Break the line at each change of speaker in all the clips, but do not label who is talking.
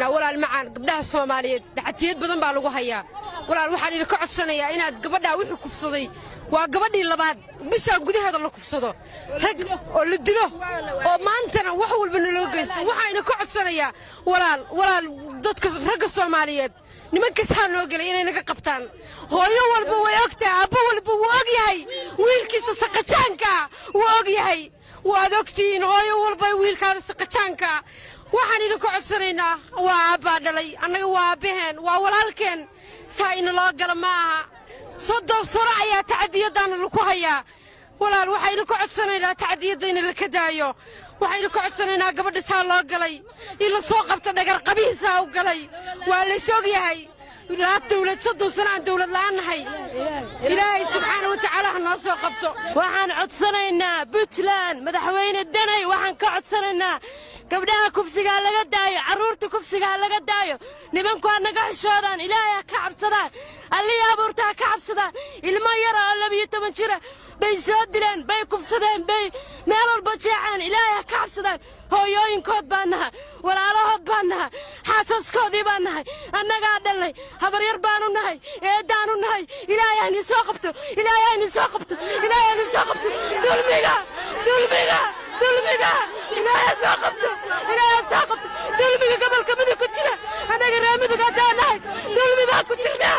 walaal macaan gabdhaha Soomaaliyeed dhaxtiyad badan baa lagu hayaa walaal waxaan idin ka codsanayaa inaad gabadha wixii kufsaday waa gabadhii labaad bisha gudaheeda la kufsado rag oo la dilo oo maantana wax walba loo geysto waxaan idin ka codsanayaa walaal dadka ragga Soomaaliyeed nimanka saan loo galay inay naga qabtaan hooyo walba way ogtahay aabbo walba wuu og yahay wiilkiisa saqajaanka wuu og yahay waad ogtiin hooyo walba wiilkaada saqajaanka waxaan idin ka codsanaynaa waa aabba dhalay annaga waa aabaheen waa walaalkeen saa in loo gala maaha soddon sano ayaa tacdiyadana lagu hayaa walaal waxaan idin ka codsanaynaa tacdiyada in la ka daayo waxaan idin ka codsanaynaa gabadha saa loo galay in la soo qabto dhagar qabiisa u galay waa la soo yahay لا دولة صدق سنة دولة لا نحي إلهي سبحانه وتعالى ناصر قبته
وحن عطسنا بتلان مدحوين الدنيا وحن كعطسنا قبلها كفسي قال لقد دايو عرورتي كفسي قال لقد دايو نبنكو أنا قاعد شادان إلهي كعب صدان اللي يابورتها كعب صدان اللي ما يرى إلا بيتمنشره بيسودلن بيكفسدن بي مال البجعان إلهي كعب صدان هويين كود بانها ولا رهب بانها حاسس كودي بانها أنا قاعد لي هبرير بانو نهاي إيدانو نهاي إلهي ساقبته إلهي ساقبته إلهي ساقبته دولمينا إلهي ساقبته إلهي ساقبته دولمينا قبل كمدي كتشنا أنا قرامي دقاتانا دولمي ما كتشنا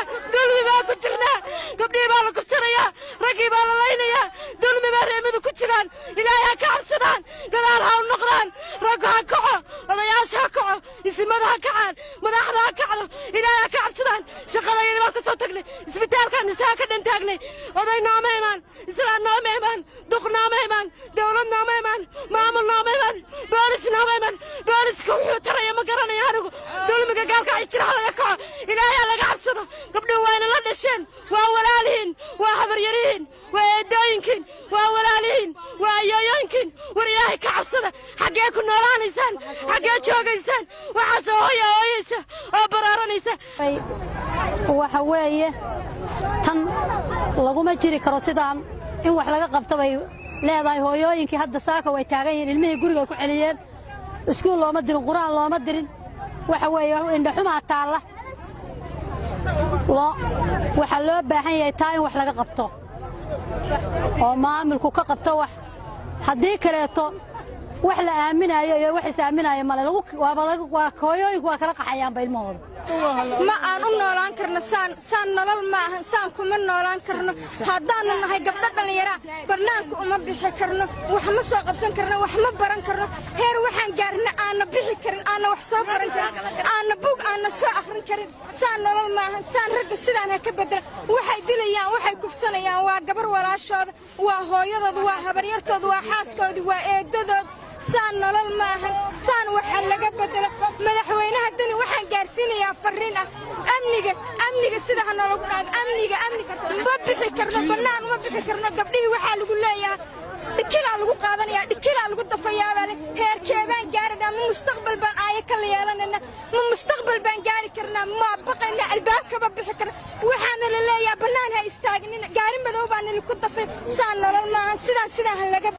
قبلي بالا كسريا رقي بالا لينيا دولمي ما رامي كتشنان إلهي كعبسنان قدارها ونقران رقها كعو وضياشها كعو اسمها كعان مداحها كعلو إلهي كعبسنان شغلا يلي كسو تقلي اسبتال كان نساء كدن تقلي وضي نامي من إسران نامي من دق نامي من دولة نامي من معمل نامي من بارس نامي من بارس كوحو ترى يا مقراني يارو دولمي قالك عيشرها لكا إلهي لك عبسنا قبل وين لدشين وولالين وحبريرين ويدوينكين وولالين ويوينكين ورياهي كعبسنا حقيكم نورانيسان حقيك شوقيسان وحاسوهي اويسا وبرارانيسا
وحوية تن لغوما جيري كرو سيدان إن wax laga qabto bay leedahay hooyooyinkii hadda saaka way taagan yihiin ilmihii guriga ku celiyeen iskuul looma dirin quraan looma dirin waxa weeye indha xumaa taala waxa loo baahan yahay taa in wax laga qabto oo maamulku ka qabto wax haddii kaleeto wax la aaminayo iyo wax is aaminayo male waa hooyooyinku waa kala qaxayaan ilmahooda
ma aan u noolaan karno saan nolol ma ahan saan kuma noolaan karno haddaanu nahay gabdho dhalinyara barnaanka uma bixi karno wax ma soo qabsan karno wax ma baran karno heer waxaan gaarna aana bixi karin aana wax soo baran karin aana bug aana soo akhrin karin saan nolol ma ahan saan ragga sidaan ha ka bedel waxay dilayaan waxay gufsanayaan waa gabar walaashooda waa hooyadooda waa habaryartooda waa xaaskoodii waa eedadood saan nolol ma ahan saan waxa laga bedelo madaxweynaha dani waxaan gaarsiinayaa fariin ah amniga sida nologu dhaag amniga ma bixi karno banaan ma bixi karno gabdhihii waxa lagu leeyahay dhikila lagu qaadanaya dhikila lagu dafayaa heerkeebaan gaarinaa ma mustaqbal baan aaya kala yeelanana ma mustaqbal baan gaari karnaa ma baqayna albaabkaba bixi karna waxaana la leeyahay banaan ha istaagnin gaarin madow baan ku dafay saan nolol ma ahan sidaan laga